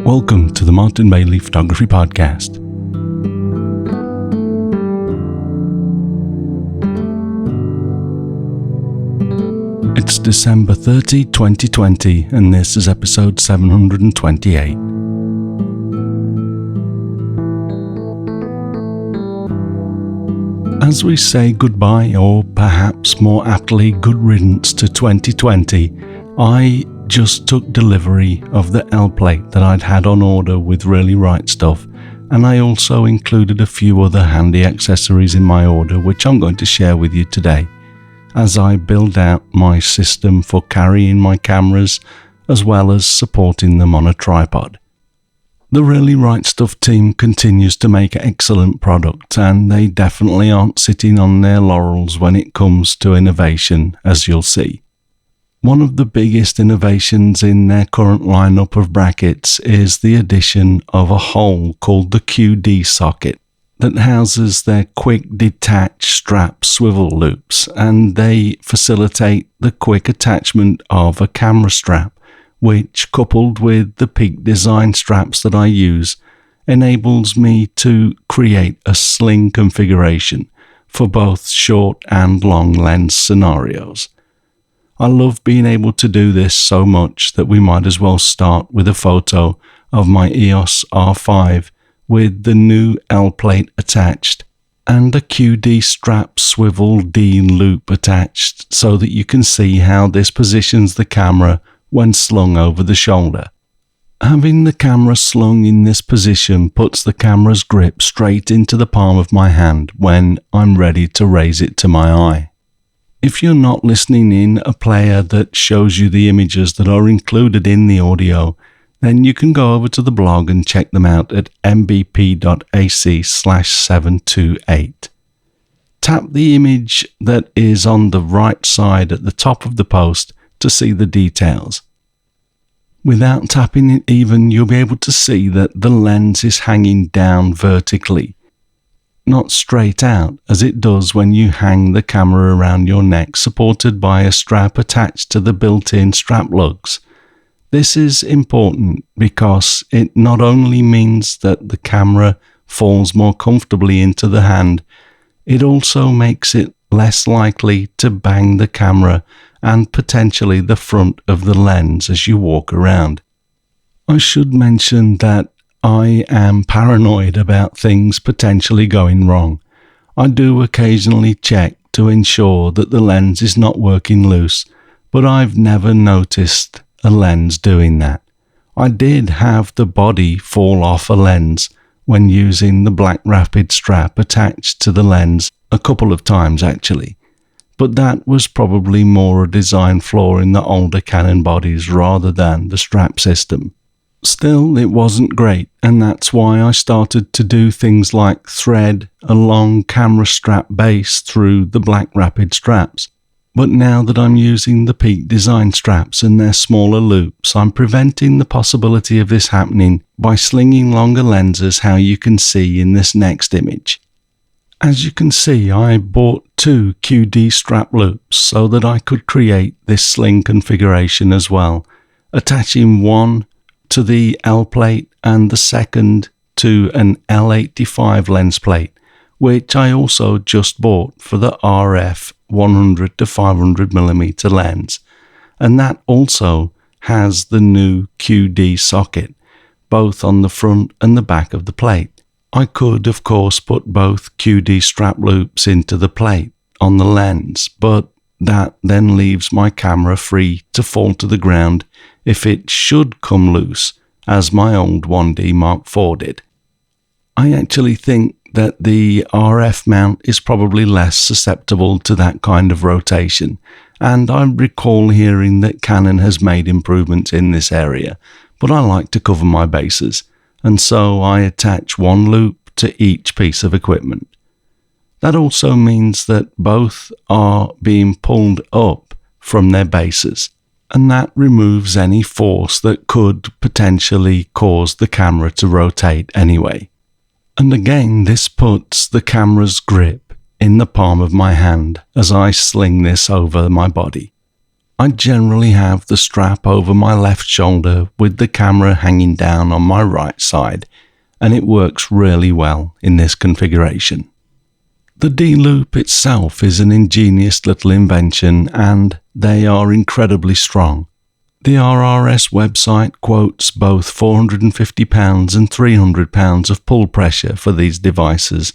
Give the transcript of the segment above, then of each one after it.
Welcome to the Martin Bailey Photography Podcast. It's December 30, 2020, and this is episode 728. As we say goodbye, or perhaps more aptly, good riddance to 2020, I just took delivery of the L plate that I'd had on order with Really Right Stuff, and I also included a few other handy accessories in my order which I'm going to share with you today as I build out my system for carrying my cameras as well as supporting them on a tripod. The Really Right Stuff team continues to make excellent products, and they definitely aren't sitting on their laurels when it comes to innovation, as you'll see. One of the biggest innovations in their current lineup of brackets is the addition of a hole called the QD socket that houses their quick detach strap swivel loops, and they facilitate the quick attachment of a camera strap, which, coupled with the Peak design straps that I use, enables me to create a sling configuration for both short and long lens scenarios. I love being able to do this so much that we might as well start with a photo of my EOS R5 with the new L plate attached and a QD strap swivel D loop attached so that you can see how this positions the camera when slung over the shoulder. Having the camera slung in this position puts the camera's grip straight into the palm of my hand when I'm ready to raise it to my eye. If you're not listening in a player that shows you the images that are included in the audio, then you can go over to the blog and check them out at mbp.ac/728. Tap the image that is on the right side at the top of the post to see the details. Without tapping it even, you'll be able to see that the lens is hanging down vertically, not straight out as it does when you hang the camera around your neck supported by a strap attached to the built-in strap lugs. This is important because it not only means that the camera falls more comfortably into the hand, it also makes it less likely to bang the camera and potentially the front of the lens as you walk around. I should mention that I am paranoid about things potentially going wrong. I do occasionally check to ensure that the lens is not working loose, but I've never noticed a lens doing that. I did have the body fall off a lens when using the black rapid strap attached to the lens a couple of times actually, but that was probably more a design flaw in the older Canon bodies rather than the strap system. Still, it wasn't great, and that's why I started to do things like thread a long camera strap base through the black rapid straps. But now that I'm using the Peak design straps and their smaller loops, I'm preventing the possibility of this happening by slinging longer lenses, how you can see in this next image. As you can see, I bought two QD strap loops so that I could create this sling configuration as well, attaching one to the L plate and the second to an L85 lens plate, which I also just bought for the RF 100 to 500mm lens, and that also has the new QD socket, both on the front and the back of the plate. I could, of course, put both QD strap loops into the plate on the lens, but that then leaves my camera free to fall to the ground if it should come loose, as my old 1D Mark IV did. I actually think that the RF mount is probably less susceptible to that kind of rotation, and I recall hearing that Canon has made improvements in this area, but I like to cover my bases, and so I attach one loop to each piece of equipment. That also means that both are being pulled up from their bases, and that removes any force that could potentially cause the camera to rotate anyway. And again, this puts the camera's grip in the palm of my hand as I sling this over my body. I generally have the strap over my left shoulder with the camera hanging down on my right side, and it works really well in this configuration. The D-loop itself is an ingenious little invention, and they are incredibly strong. The RRS website quotes both £450 and £300 of pull pressure for these devices,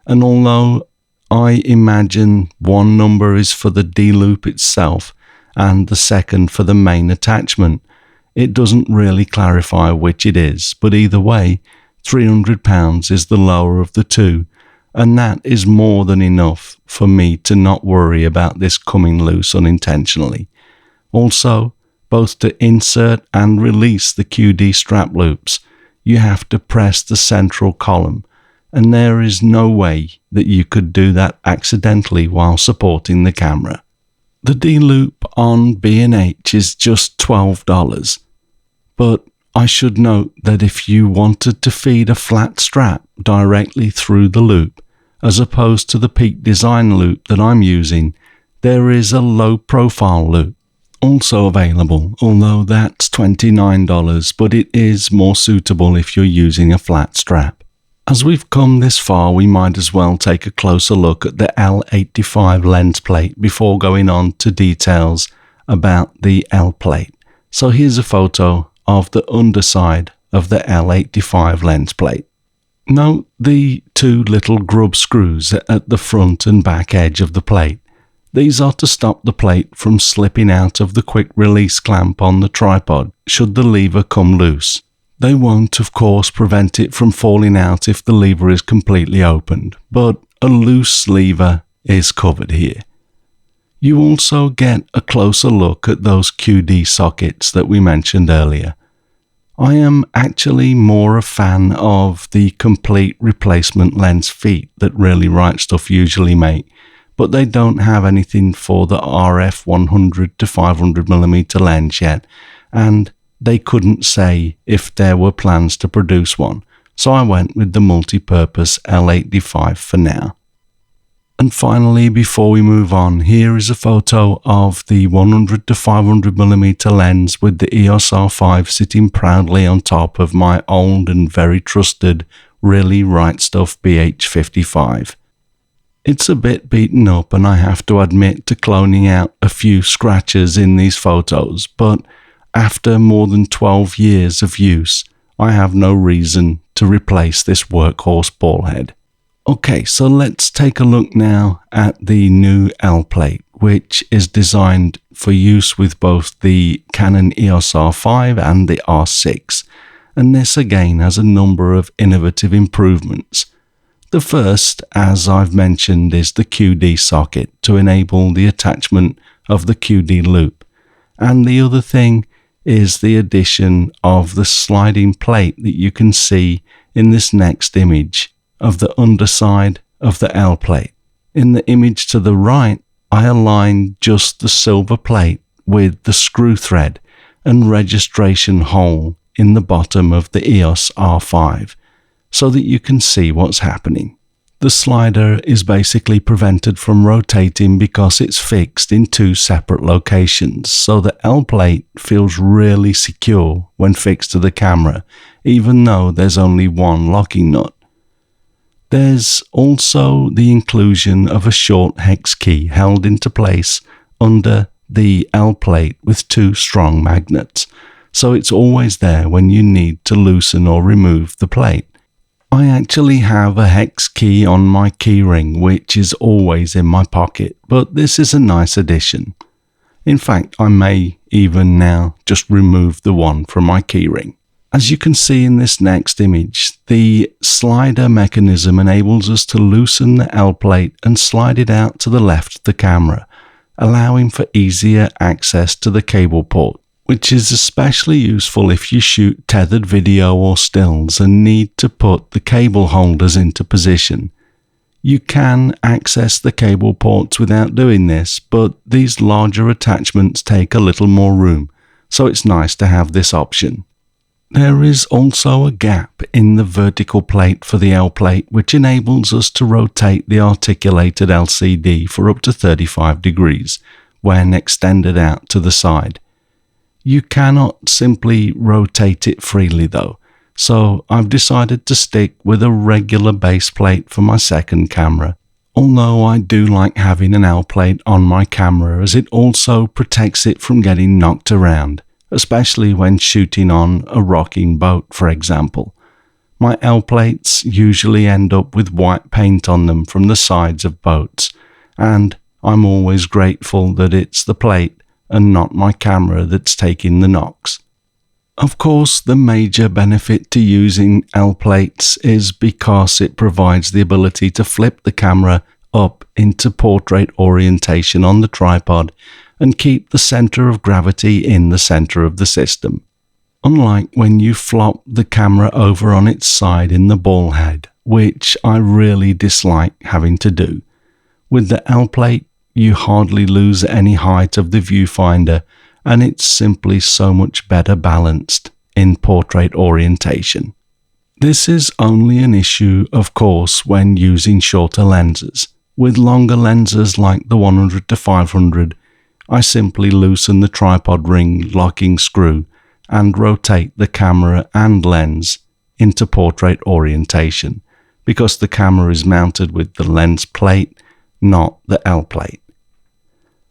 and although I imagine one number is for the D-loop itself and the second for the main attachment, it doesn't really clarify which it is, but either way, £300 is the lower of the two, and that is more than enough for me to not worry about this coming loose unintentionally. Also, both to insert and release the QD strap loops, you have to press the central column, and there is no way that you could do that accidentally while supporting the camera. The D-loop on B&H is just $12, but I should note that if you wanted to feed a flat strap directly through the loop, as opposed to the Peak Design loop that I'm using, there is a low-profile loop also available, although that's $29, but it is more suitable if you're using a flat strap. As we've come this far, we might as well take a closer look at the L85 lens plate before going on to details about the L plate. So here's a photo of the underside of the L85 lens plate. Note the two little grub screws at the front and back edge of the plate. These are to stop the plate from slipping out of the quick release clamp on the tripod should the lever come loose. They won't, of course, prevent it from falling out if the lever is completely opened, but a loose lever is covered here. You also get a closer look at those QD sockets that we mentioned earlier. I am actually more a fan of the complete replacement lens feet that Really Right Stuff usually make, but they don't have anything for the RF 100 to 500mm lens yet, and they couldn't say if there were plans to produce one, so I went with the multi-purpose L85 for now. And finally, before we move on, here is a photo of the 100 to 500mm lens with the EOS R5 sitting proudly on top of my old and very trusted Really Right Stuff BH55. It's a bit beaten up, and I have to admit to cloning out a few scratches in these photos, but after more than 12 years of use, I have no reason to replace this workhorse ball head. Okay, so let's take a look now at the new L plate, which is designed for use with both the Canon EOS R5 and the R6, and this again has a number of innovative improvements. The first, as I've mentioned, is the QD socket to enable the attachment of the QD loop, and the other thing is the addition of the sliding plate that you can see in this next image of the underside of the L plate. In the image to the right, I aligned just the silver plate with the screw thread and registration hole in the bottom of the EOS R5 so that you can see what's happening. The slider is basically prevented from rotating because it's fixed in two separate locations, so the L plate feels really secure when fixed to the camera, even though there's only one locking nut. There's also the inclusion of a short hex key held into place under the L plate with two strong magnets, so it's always there when you need to loosen or remove the plate. I actually have a hex key on my keyring, which is always in my pocket, but this is a nice addition. In fact, I may even now just remove the one from my keyring. As you can see in this next image, the slider mechanism enables us to loosen the L plate and slide it out to the left of the camera, allowing for easier access to the cable port, which is especially useful if you shoot tethered video or stills and need to put the cable holders into position. You can access the cable ports without doing this, but these larger attachments take a little more room, so it's nice to have this option. There is also a gap in the vertical plate for the L plate, which enables us to rotate the articulated LCD for up to 35 degrees, when extended out to the side. You cannot simply rotate it freely though, so I've decided to stick with a regular base plate for my second camera. Although I do like having an L plate on my camera as it also protects it from getting knocked around, especially when shooting on a rocking boat, for example. My L plates usually end up with white paint on them from the sides of boats, and I'm always grateful that it's the plate and not my camera that's taking the knocks. Of course, the major benefit to using L plates is because it provides the ability to flip the camera up into portrait orientation on the tripod and keep the center of gravity in the center of the system. Unlike when you flop the camera over on its side in the ball head, which I really dislike having to do. With the L plate, you hardly lose any height of the viewfinder, and it's simply so much better balanced in portrait orientation. This is only an issue, of course, when using shorter lenses. With longer lenses like the 100-500, I simply loosen the tripod ring locking screw and rotate the camera and lens into portrait orientation, because the camera is mounted with the lens plate, not the L plate.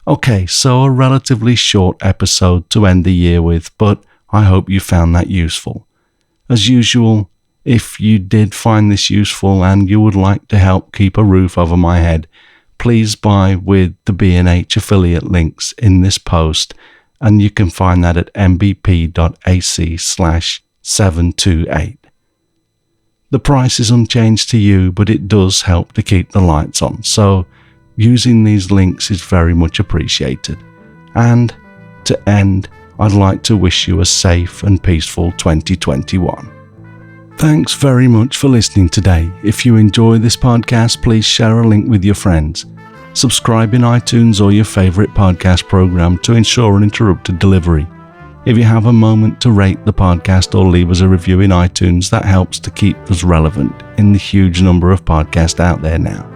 Okay, so a relatively short episode to end the year with, but I hope you found that useful. As usual, if you did find this useful and you would like to help keep a roof over my head, please buy with the B&H affiliate links in this post, and you can find that at mbp.ac/728. The price is unchanged to you, but it does help to keep the lights on, so using these links is very much appreciated. And to end, I'd like to wish you a safe and peaceful 2021. Thanks very much for listening today. If you enjoy this podcast, please share a link with your friends. Subscribe in iTunes or your favorite podcast program to ensure uninterrupted delivery. If you have a moment to rate the podcast or leave us a review in iTunes, that helps to keep us relevant in the huge number of podcasts out there now.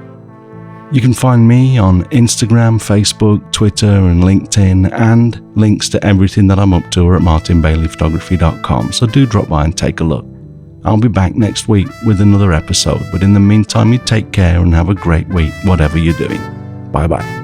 You can find me on Instagram, Facebook, Twitter and LinkedIn, and links to everything that I'm up to are at martinbaileyphotography.com, so do drop by and take a look. I'll be back next week with another episode, but in the meantime, you take care and have a great week, whatever you're doing. Bye-bye.